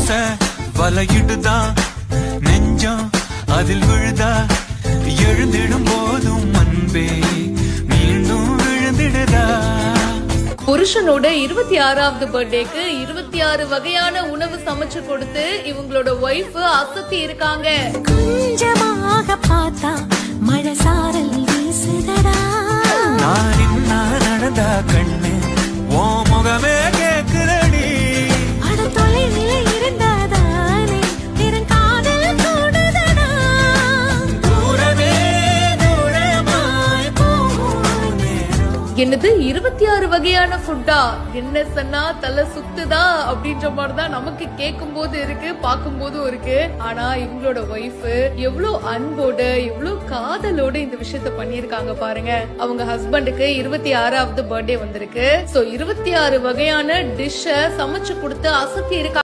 ஆசை வலையிடுதா நெஞ்சம் அதில் விழுதா எழுந்திடும் போதும் அன்பே மீண்டும் விழுந்திடுதா. புருஷனோட 26வது பர்த்டேக்கு 26 வகையான உணவு சமைச்சு கொடுத்து இவங்களோட ஒய்ஃப் அசத்தி இருக்காங்க. கொஞ்சமாக பார்த்தா மழை சாரல் வீசுதடா. நான் இன்னா நடந்தா கண்ணு ஓ முகமே கேக்குறடி. அட தொலைவில இருந்தாதானே பெருங்காதல் கூடுதடா. தூரமே தூரமாய் போகும் நேரம். என்னது 26 வகையான ஃபுட்டா? என்ன சொன்னா தலை சுத்துதா அப்படின்ற மாதிரிதான் நமக்கு கேட்கும் போது இருக்கு, பார்க்கும் போதும் இருக்கு. ஆனா இவங்களோட ஒய்ஃப் எவ்வளவு அன்போட எவ்வளவு காதலோட இந்த விஷயத்த பண்ணிருக்காங்க பாருங்க. அவங்க ஹஸ்பண்டுக்கு 26வது பர்த்டே வந்திருக்கு. சோ 26 வகையான டிஷ்ஷ சமைச்சு கொடுத்து அசத்தி இருக்காங்க.